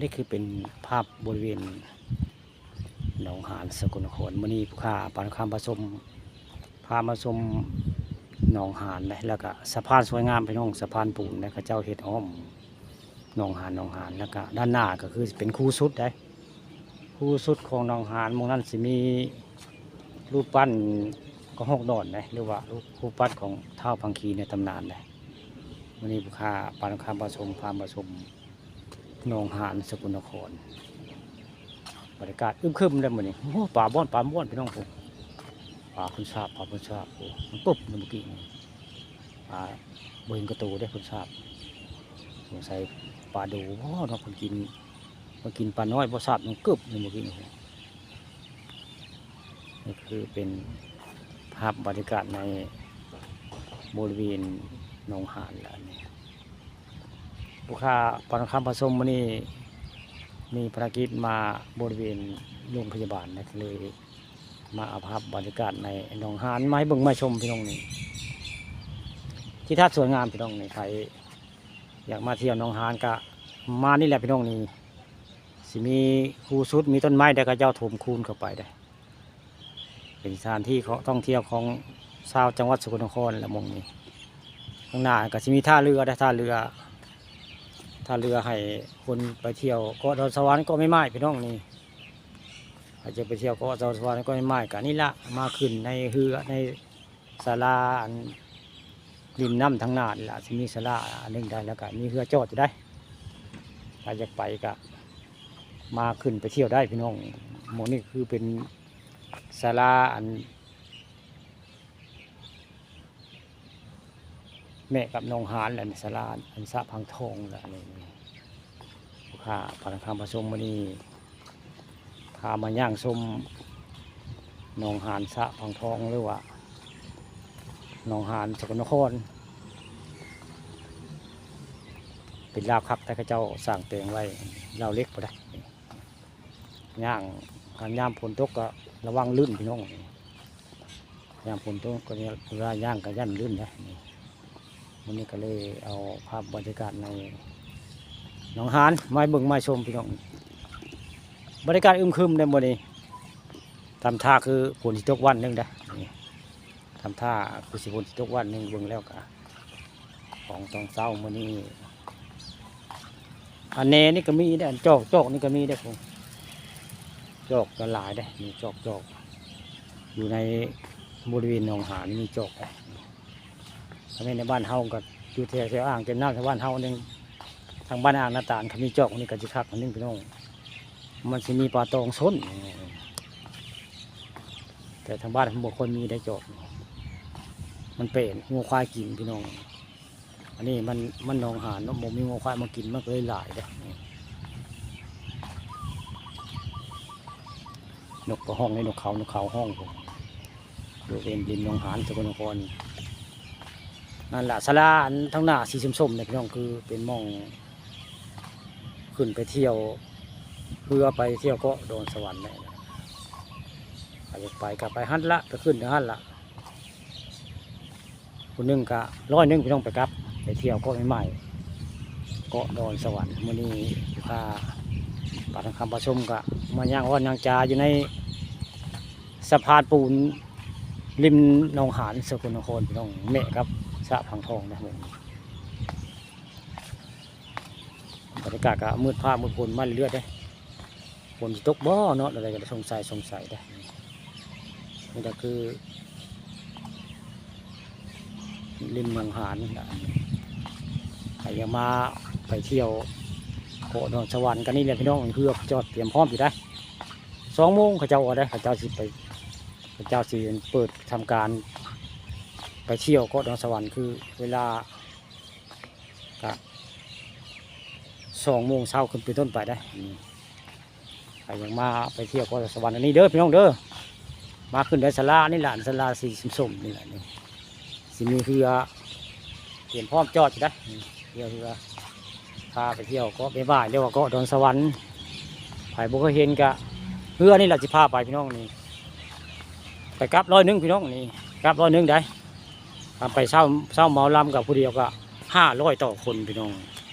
นี่คือเป็นภาพบริเวณหนองหานสกลนครมื้อนี้ผู้ค้าปานคำผสมพามาชมหนองหานนะแล้วก็สะพานสวยงามพี่น้องสะพานปูนนะเขาเจ้าเฮ็ดอ้อมหนองหานแล้วก็ด้านหน้าก็คือเป็นคูสุดได้คูสุดของหนองหานหมู่นั้นสิมีรูปปั้นก็หกดอนนะหรือว่ารูปปั้นของท้าวพังคีในตำนานนะมื้อนี้ผู้ค้าปานคำผสมพามาชมหนองหานสกลนครบรรยากาศอึมครึมเลยมื้อนี้โอ้ป่าบ้อนพี่น้องผมป่าคุณทราบโอ้มันปุ๊บเมื่อกี้นี่ป่าเบิ่งกระตูได้คุณทราบสงสัยปลาดูโอ้เนาะคนกินมากินปลาน้อยบ่ทราบมันกึบเมื่อกี้นี่นี่คือเป็นภาพบรรยากาศในบริเวณหนองหานแล้วนี่ลูกค้าปานคำผสมมื้อนี้มีภารกิจมาบริเวณโรงพยาบาลนะเลยมาเอาภาพบรรยากาศในหนองหานมาให้เบิ่งมาชมพี่น้องนี่ที่ท่าสวยงามพี่น้องนี่ใครอยากมาเที่ยวหนองหานก็มานี่แหละพี่น้องนี่สิมีคูสุดมีต้นไม้ได้ก็เจ้าถมคูนเข้าไปได้เป็นสถานที่ท่องเที่ยวของชาวจังหวัดสกลนครละมงนี่ข้างหน้าก็สิมีท่าเรือได้ท่าเรือให้คนไปเที่ยวเกาะดอนสวรรค์ก็ไม่ไม้พี่น้องนี่อาจจะไปเที่ยวเกาะดอนสวรรค์ก็ไม่ไม้กันนี่ละมาขึ้นในเรือในศาลาริมน้ำทางหน้านี่ละจะมีศาลาอันหนึ่งได้แล้วก็มีเรือจอดอยู่ได้ถ้าอยากไปก็มาขึ้นไปเที่ยวได้พี่น้องหมอนี่คือเป็นศาลาแม่กับน้องหานแหละศาลาสะพังทองแหละนี่ผู้ค้าปานคำผสมมื้อนี้พามาย่างส้มหนองหานสะพังทองหรือว่าหนองหานสกลนครเป็นลาวครับแต่ข้าเจ้าสร้างเตียงไว้ลาวเล็กพอได้ย่างการย่างฝนตกก็ระวังลื่นพี่น้องย่างฝนตกก็เนี่ยเวลาย่างก็ย่านลื่นนะวันนี้ก็เลยเอาภาพบรรยากาศในหนองหานมาเบิ่งมาชมพี่น้องบรรยากาศอึมครึมในวันนี้ทำท่าคือฝนตกวันหนึ่งได้ทำท่าคือฝนตกวันหนึ่งเบิ่งแล้วก็ของตองเศร้าวันนี้อันเนนี่ก็มีได้อันจอกนี่ก็มีได้ผมจอกกันหลายได้มีจอกอยู่ในบริเวณหนองหานมีจอกได้ทำให้ในบ้านเฮาก็อยู่แถวอ่างเต็มน้ำทางบ้านเฮาหนึ่งทางบ้านอ่างหน้าต่างเขามีจอกนี่ก็จะคักอันนึงพี่น้องมันจะมีปลาตองซ้นแต่ทางบ้านบางคนมีได้จอกมันเป็นงัวควายกินพี่น้องอันนี้มันหนองหานเนาะมีงัวควายมากินมันก็เลยหลายเด้นกกระห้องในนกเขาห้องผมบริเวณริมหนองหานสกลนครนั่นแหละศาลาทั้งหน้าสีส้มๆเนี่ยพี่น้องคือเป็นมองขึ้นไปเที่ยวเรือไปเที่ยวเกาะดอนสวรรค์เนี่ยไปกลับไปฮั่นละไปขึ้นเดี๋ยวฮั่นละคนนึงก็100พี่น้องไปกลับไปเที่ยวเกาะใหม่เกาะดอนสวรรค์มื้อนี้พาปานคำผสมก็มาย่างอ้อนย่างจาอยู่ในสะพานปูนริมหนองหานสกลนครพี่น้องแม่ครับสะพังทองนะบรรยากาศก็มืดผ้ามืดฝนมาเรื่อยๆได้ฝนตกบ่เนาะอะไรก็สงสัยได้นี่ก็คือริมหนองหานนี่แหละใครอยากมาไปเที่ยวเกาะดอนสวรรค์กันนี่แหละพี่น้องเพื่อจอดเตรียมพร้อมอยู่ได้2 โมงเขาเจ้าได้เขาเจ้าสิเปิดทำการไปเที่ยวเกาะดอนสวรรค์คือเวลาก็2 โมงเช้าขึ้นไปต้นไปได้ใครยังมาไปเที่ยวเกาะดอนสวรรค์อันนี้เด้อพี่น้องเด้อมาขึ้นได้ศาลานี่แหละศาลาสีส้มนี่แหละนี่สิมีเรือเตรียมพร้อมจอดอยู่ได้เรือพาไปเที่ยวเกาะบ่ายเรียกว่าเกาะดอนสวรรค์ไผ่บุกเห็นกะเรือนี่แหละจะพาไปพี่น้องนี่ไปกลับ100พี่น้องนี่กลับ100ได้ไปเช่าเมาลำกับผู้เดียวก็500ต่อคนพี่น้อง